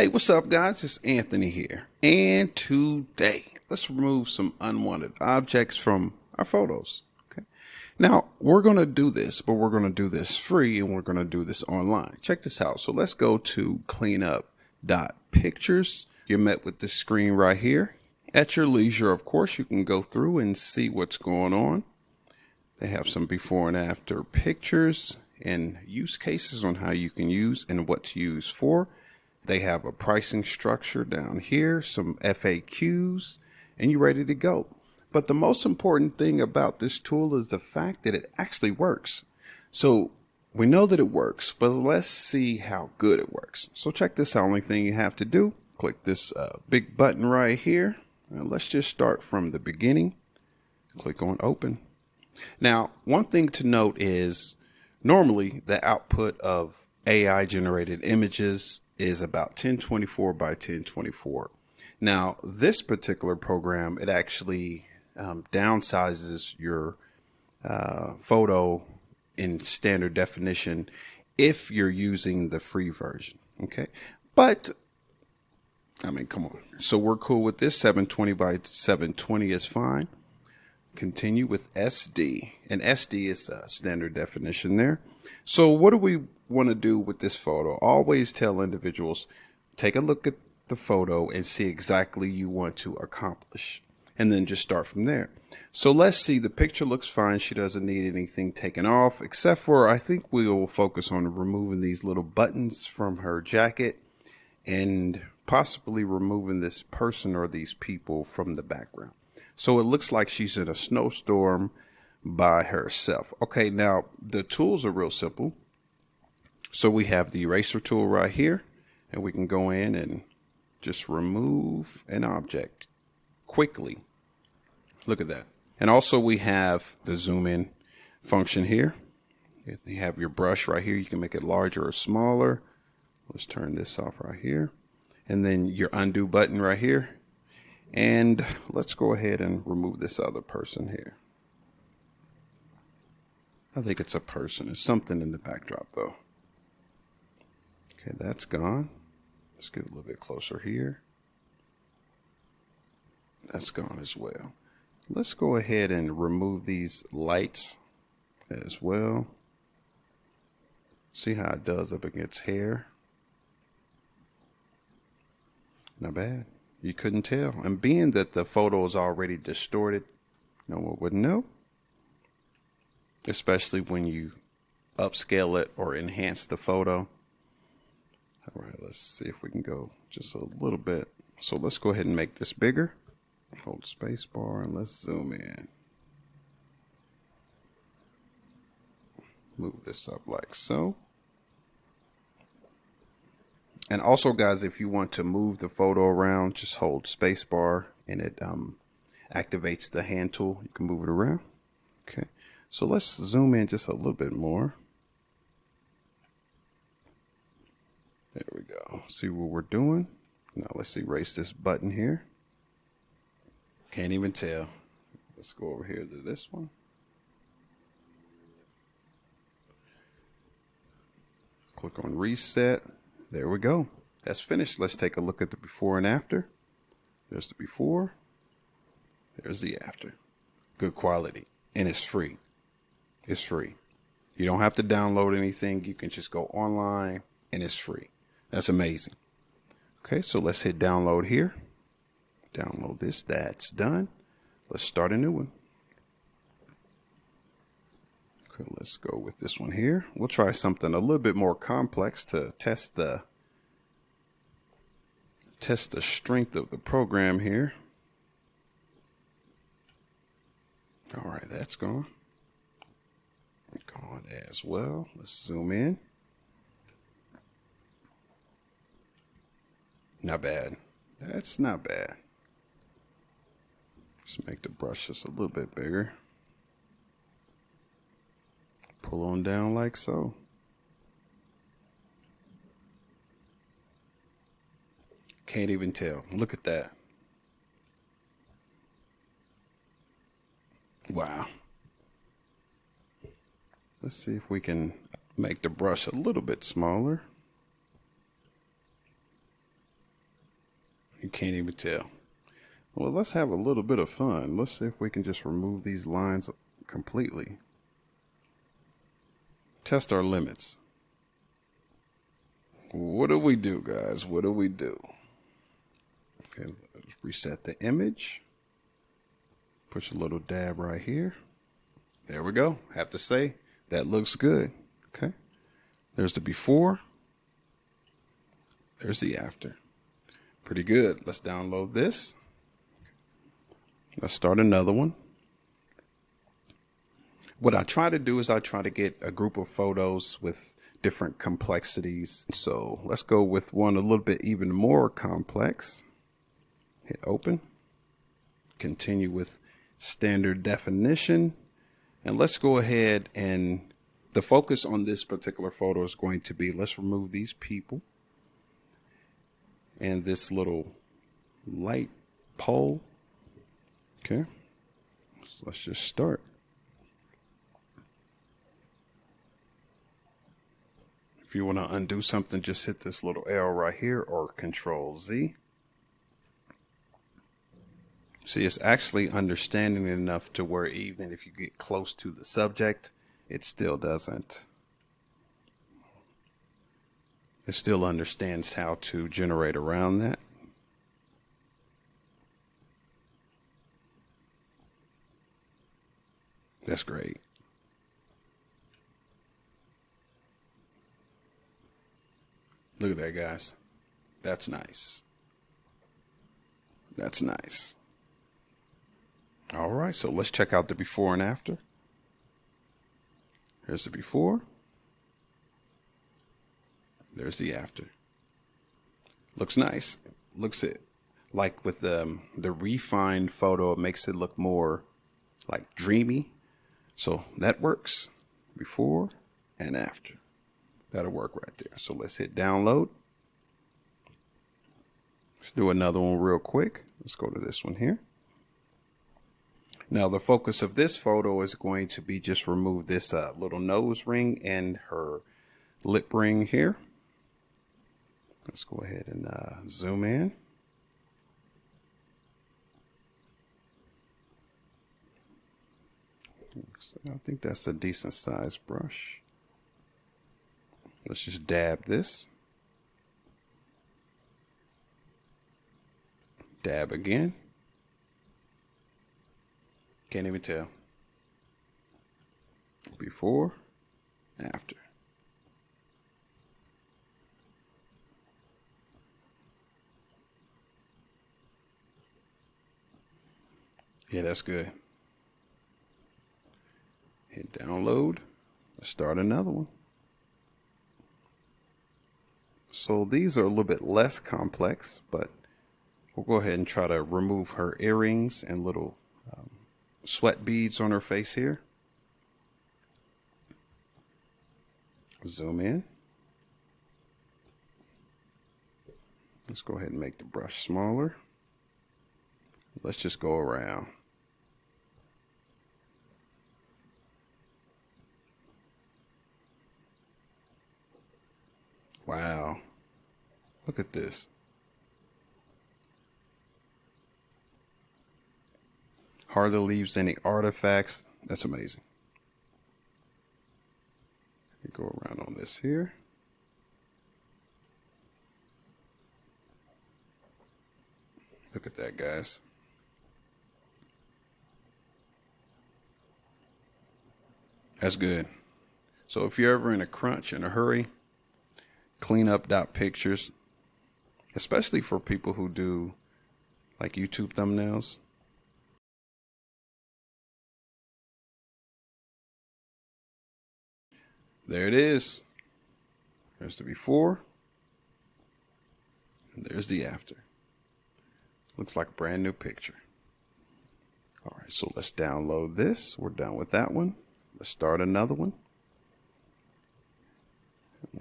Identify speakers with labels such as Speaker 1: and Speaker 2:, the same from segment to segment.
Speaker 1: Hey, what's up, guys? It's Anthony here. And today, let's remove some unwanted objects from our photos. Okay. Now, we're going to do this, but we're going to do this free and we're going to do this online. Check this out. So let's go to Cleanup.Pictures. You're met with this screen right here. At your leisure, of course, you can go through and see what's going on. They have some before and after pictures and use cases on how you can use and what to use for. They have a pricing structure down here, some FAQs, and you're ready to go. But the most important thing about this tool is the fact that it actually works. So we know that it works, but let's see how good it works. So check this out. Only thing you have to do, click this big button right here. And let's just start from the beginning. Click on open. Now, one thing to note is normally the output of AI generated images is about 1024 by 1024. Now, this particular program, it actually downsizes your photo in standard definition if you're using the free version. Okay. But I mean, come on. So we're cool with this. 720 by 720 is fine. Continue with SD, and SD is a standard definition there. So what do we want to do with this photo? Always tell individuals, take a look at the photo and see exactly you want to accomplish, and then just start from there. So let's see, the picture looks fine. She doesn't need anything taken off, except for I think we will focus on removing these little buttons from her jacket and possibly removing this person or these people from the background. So it looks like she's in a snowstorm by herself. Okay, now the tools are real simple. So we have the eraser tool right here, and we can go in and just remove an object quickly. Look at that. And also we have the zoom in function here. You have your brush right here. You can make it larger or smaller. Let's turn this off right here. And then your undo button right here. And let's go ahead and remove this other person here. I think it's a person. It's something in the backdrop though. Okay, that's gone. Let's get a little bit closer here. That's gone as well. Let's go ahead and remove these lights as well. See how it does up against hair. Not bad. You couldn't tell. And being that the photo is already distorted, no one would know. Especially when you upscale it or enhance the photo. All right, let's see if we can go just a little bit. So let's go ahead and make this bigger. Hold space bar and let's zoom in. Move this up like so. And also, guys, if you want to move the photo around, just hold space bar and it activates the hand tool. You can move it around. Okay, so let's zoom in just a little bit more. There we go. See what we're doing. Now let's erase this button here. Can't even tell. Let's go over here to this one. Click on reset. There we go. That's finished. Let's take a look at the before and after. There's the before. There's the after. Good quality. And it's free. It's free. You don't have to download anything. You can just go online and it's free. That's amazing. Okay, so let's hit download here. Download this. That's done. Let's start a new one. Okay, let's go with this one here. We'll try something a little bit more complex to test the strength of the program here. All right, that's gone. Gone as well. Let's zoom in. Not bad. That's not bad. Let's make the brush just a little bit bigger. Pull on down like so. Can't even tell. Look at that. Wow. Let's see if we can make the brush a little bit smaller. You can't even tell. Well, let's have a little bit of fun. Let's see if we can just remove these lines completely. Test our limits. What do we do, guys? What do we do? Okay, let's reset the image. Push a little dab right here. There we go. Have to say, that looks good. Okay. There's the before. There's the after. Pretty good. Let's download this. Let's start another one. What I try to do is I try to get a group of photos with different complexities. So let's go with one a little bit even more complex. Hit open. Continue with standard definition. And let's go ahead, and the focus on this particular photo is going to be, let's remove these people and this little light pole. Okay, so let's just start. If you want to undo something, just hit this little arrow right here or Control Z. See, it's actually understanding enough to where even if you get close to the subject, it still doesn't. It still understands how to generate around that. That's great. Look at that, guys. That's nice. That's nice. All right, so let's check out the before and after. Here's the before. There's the after. Looks nice. Looks it like with the refined photo, it makes it look more like dreamy. So that works. Before and after. That'll work right there. So let's hit download. Let's do another one real quick. Let's go to this one here. Now the focus of this photo is going to be just remove this little nose ring and her lip ring here. Let's go ahead and zoom in. So I think that's a decent sized brush. Let's just dab this. Dab again. Can't even tell. Before, after. Yeah, that's good. Hit download. Let's start another one. So these are a little bit less complex, but we'll go ahead and try to remove her earrings and little sweat beads on her face here. Zoom in. Let's go ahead and make the brush smaller. Let's just go around. Wow. Look at this. Hardly leaves any artifacts. That's amazing. Go around on this here. Look at that, guys. That's good. So if you're ever in a crunch, in a hurry, Cleanup.Pictures, especially for people who do like YouTube thumbnails. There it is. There's the before. And there's the after. Looks like a brand new picture. All right, so let's download this. We're done with that one. Let's start another one.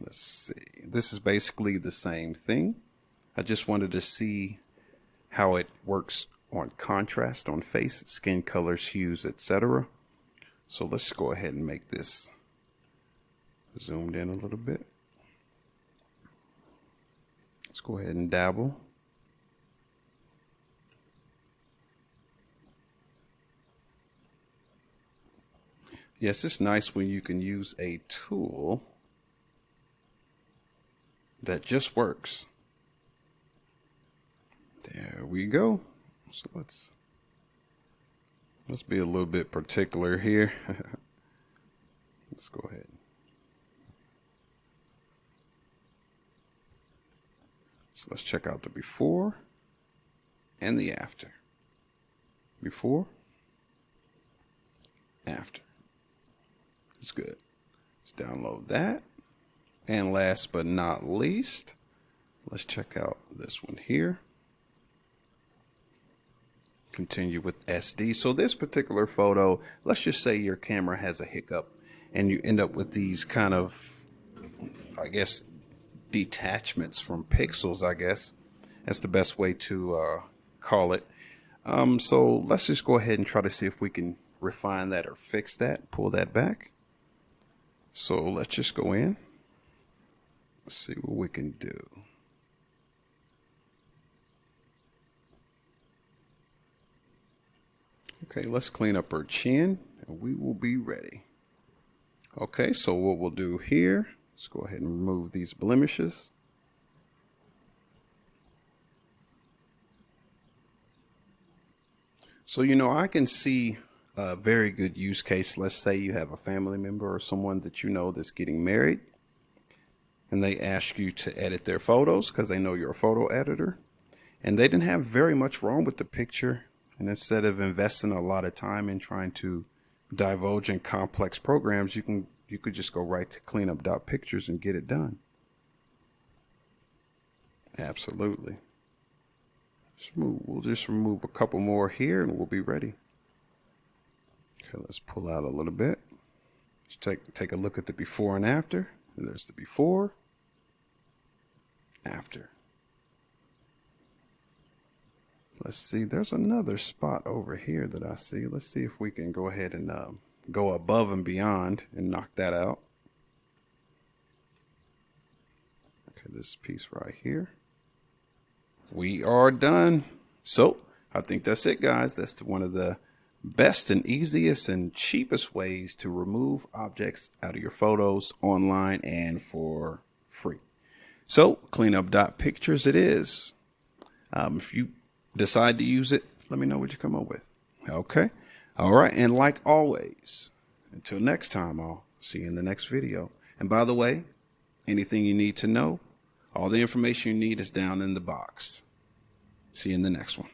Speaker 1: Let's see. This is basically the same thing. I just wanted to see how it works on contrast on face, skin colors, hues, etc. So let's go ahead and make this zoomed in a little bit. Let's go ahead and dabble. Yes, it's nice when you can use a tool that just works. There we go. So let's be a little bit particular here. Let's go ahead. So let's check out the before and the after. Before, after. It's good. Let's download that. And last but not least, let's check out this one here. Continue with SD. So this particular photo, let's just say your camera has a hiccup and you end up with these kind of, I guess, detachments from pixels, I guess. That's the best way to call it. So let's just go ahead and try to see if we can refine that or fix that, pull that back. So let's just go in. Let's see what we can do. Okay, let's clean up her chin and we will be ready. Okay, so what we'll do here, let's go ahead and remove these blemishes. So, you know, I can see a very good use case. Let's say you have a family member or someone that you know that's getting married and they ask you to edit their photos because they know you're a photo editor and they didn't have very much wrong with the picture. And instead of investing a lot of time in trying to divulge in complex programs, you could just go right to Cleanup.Pictures and get it done. Absolutely. We'll just remove a couple more here and we'll be ready. Okay, let's pull out a little bit. Let's take a look at the before and after. And there's the before, after. Let's see, there's another spot over here that I see. Let's see if we can go ahead and go above and beyond and knock that out. Okay, this piece right here. We are done. So I think that's it, guys. That's one of the best and easiest and cheapest ways to remove objects out of your photos online and for free. So Cleanup.Pictures it is. If you decide to use it, let me know what you come up with. Okay. All right. And like always, until next time, I'll see you in the next video. And by the way, anything you need to know, all the information you need is down in the box. See you in the next one.